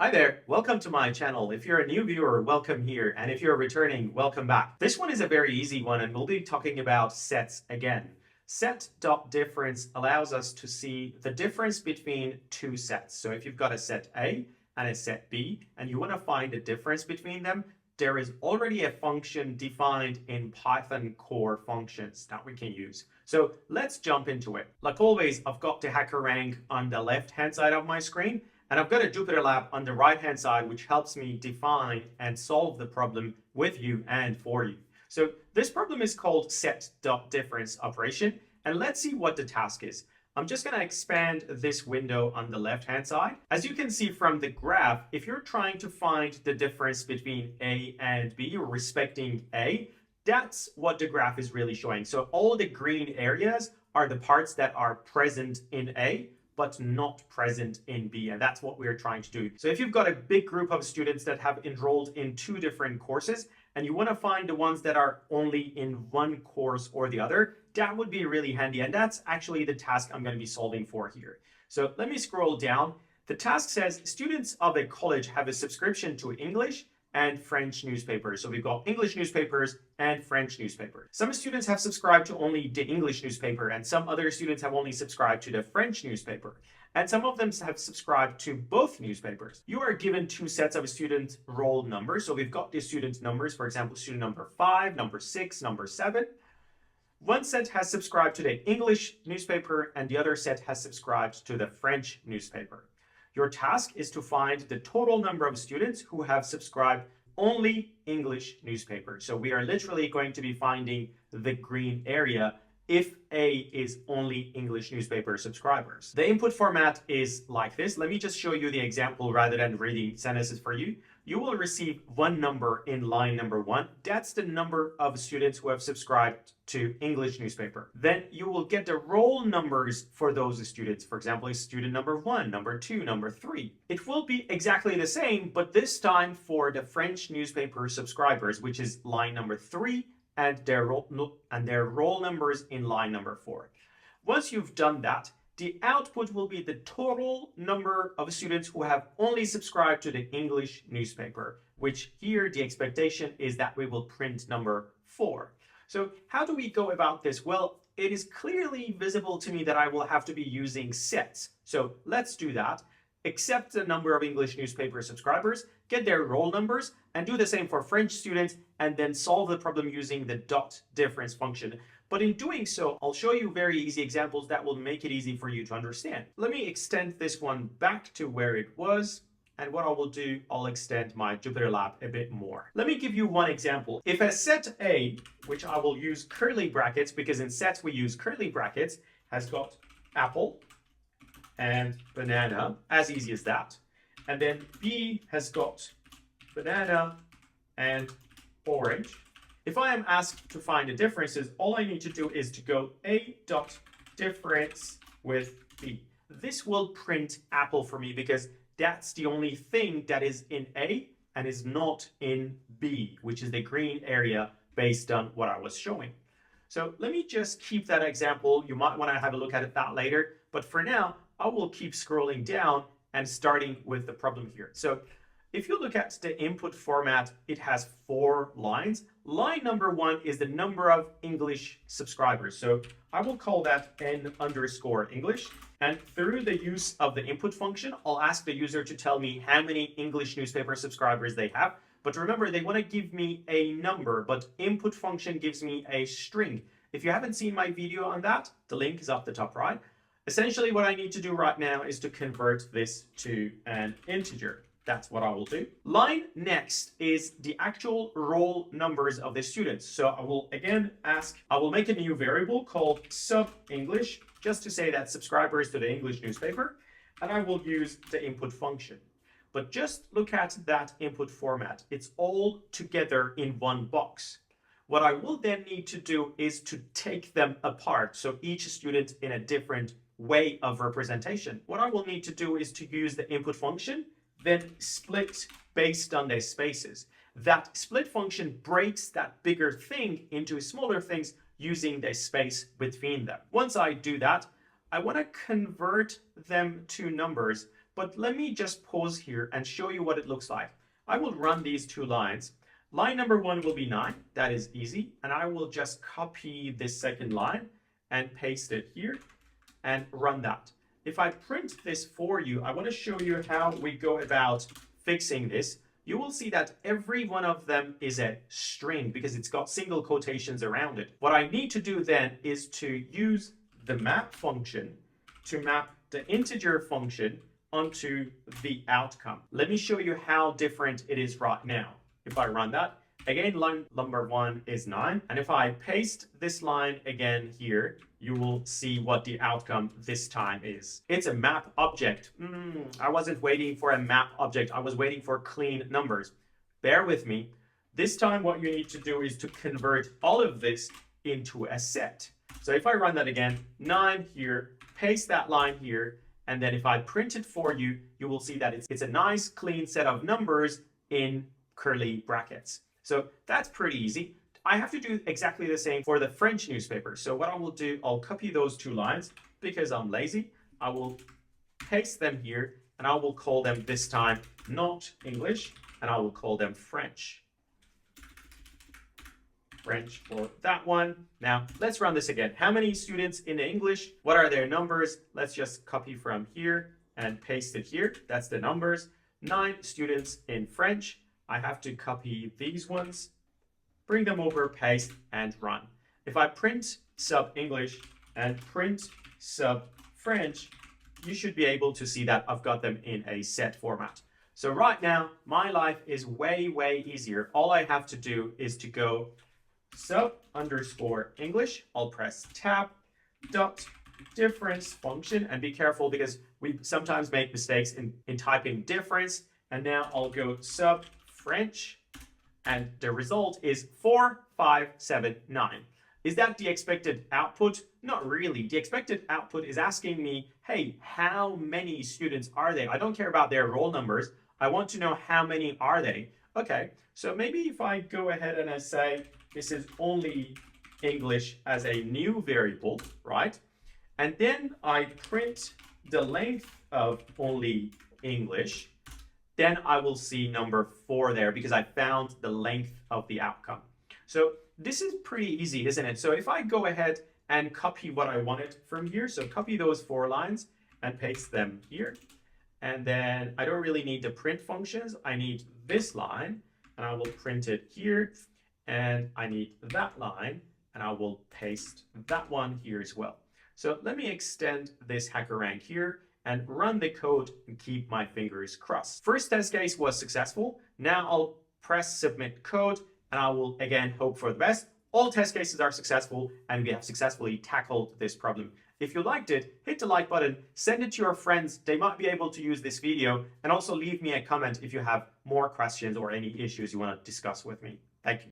Hi there, welcome to my channel. If you're a new viewer, welcome here. And if you're returning, welcome back. This one is a very easy one and we'll be talking about sets again. Set.difference allows us to see the difference between two sets. So if you've got a set A and a set B and you want to find the difference between them, there is already a function defined in Python core functions that we can use. So let's jump into it. Like always, I've got the Hackerrank on the left-hand side of my screen. And I've got a Jupyter Lab on the right-hand side, which helps me define and solve the problem with you and for you. So this problem is called set.difference operation. And let's see what the task is. I'm just going to expand this window on the left-hand side. As you can see from the graph, if you're trying to find the difference between A and B, or respecting A, that's what the graph is really showing. So all the green areas are the parts that are present in A, but not present in B. And that's what we're trying to do. So if you've got a big group of students that have enrolled in two different courses, and you want to find the ones that are only in one course or the other, that would be really handy. And that's actually the task I'm going to be solving for here. So let me scroll down. The task says students of a college have a subscription to English and French newspapers. So we've got English newspapers and French newspapers. Some students have subscribed to only the English newspaper, and some other students have only subscribed to the French newspaper. And some of them have subscribed to both newspapers. You are given two sets of student roll numbers. So we've got the student numbers, for example, student number 5, number 6, number 7. One set has subscribed to the English newspaper, and the other set has subscribed to the French newspaper. Your task is to find the total number of students who have subscribed only English newspapers. So we are literally going to be finding the green area if A is only English newspaper subscribers. The input format is like this. Let me just show you the example rather than reading sentences for you. You will receive one number in line number 1. That's the number of students who have subscribed to English newspaper. Then you will get the roll numbers for those students. For example, student number 1, number 2, number 3. It will be exactly the same, but this time for the French newspaper subscribers, which is line number 3, and their roll numbers in line number 4. Once you've done that, the output will be the total number of students who have only subscribed to the English newspaper, which here the expectation is that we will print number 4. So how do we go about this? Well, it is clearly visible to me that I will have to be using sets. So let's do that. Accept the number of English newspaper subscribers, get their roll numbers, and do the same for French students, and then solve the problem using the .difference function. But in doing so, I'll show you very easy examples that will make it easy for you to understand. Let me extend this one back to where it was. And what I will do, I'll extend my Jupyter Lab a bit more. Let me give you one example. If a set A, which I will use curly brackets, because in sets we use curly brackets, has got apple and banana, as easy as that. And then B has got banana and orange. If I am asked to find the differences, all I need to do is to go A.difference with B. This will print apple for me because that's the only thing that is in A and is not in B, which is the green area based on what I was showing. So let me just keep that example. You might want to have a look at that later. But for now, I will keep scrolling down and starting with the problem here. So if you look at the input format, it has 4 lines. Line number 1 is the number of English subscribers. So I will call that n_English. And through the use of the input function, I'll ask the user to tell me how many English newspaper subscribers they have. But remember, they want to give me a number, but input function gives me a string. If you haven't seen my video on that, the link is up the top right. Essentially, what I need to do right now is to convert this to an integer. That's what I will do. Line next is the actual roll numbers of the students. So I will again make a new variable called sub_English, just to say that subscribers to the English newspaper, and I will use the input function. But just look at that input format. It's all together in one box. What I will then need to do is to take them apart. So each student in a different way of representation. What I will need to do is to use the input function, then split based on their spaces. That split function breaks that bigger thing into smaller things using the space between them. Once I do that, I want to convert them to numbers, but let me just pause here and show you what it looks like. I will run these two lines. Line number 1 will be 9. That is easy. And I will just copy this second line and paste it here and run that. If I print this for you, I want to show you how we go about fixing this. You will see that every one of them is a string because it's got single quotations around it. What I need to do then is to use the map function to map the integer function onto the outcome. Let me show you how different it is right now. If I run that, again, line number 1 is 9. And if I paste this line again here, you will see what the outcome this time is. It's a map object. I wasn't waiting for a map object. I was waiting for clean numbers. Bear with me. This time, what you need to do is to convert all of this into a set. So if I run that again, 9 here, paste that line here, and then if I print it for you, you will see that it's a nice clean set of numbers in curly brackets. So that's pretty easy. I have to do exactly the same for the French newspaper. So what I will do, I'll copy those two lines because I'm lazy. I will paste them here and I will call them this time not English, and I will call them French. French for that one. Now let's run this again. How many students in English? What are their numbers? Let's just copy from here and paste it here. That's the numbers. 9 students in French. I have to copy these ones, bring them over, paste, and run. If I print sub English and print sub French, you should be able to see that I've got them in a set format. So right now, my life is way, way easier. All I have to do is to go sub underscore English. I'll press tab dot difference function, and be careful because we sometimes make mistakes in typing difference. And now I'll go sub French, and the result is 4579. Is that the expected output? Not really. The expected output is asking me, hey, how many students are they? I don't care about their roll numbers. I want to know how many are they. Okay, so maybe if I go ahead and I say this is only English as a new variable, right? And then I print the length of only English, then I will see number 4 there because I found the length of the outcome. So this is pretty easy, isn't it? So if I go ahead and copy what I wanted from here, so copy those 4 lines and paste them here. And then I don't really need the print functions. I need this line and I will print it here. And I need that line and I will paste that one here as well. So let me extend this Hackerrank here and run the code and keep my fingers crossed. First test case was successful. Now I'll press submit code and I will again hope for the best. All test cases are successful and we have successfully tackled this problem. If you liked it, hit the like button, send it to your friends. They might be able to use this video, and also leave me a comment if you have more questions or any issues you want to discuss with me. Thank you.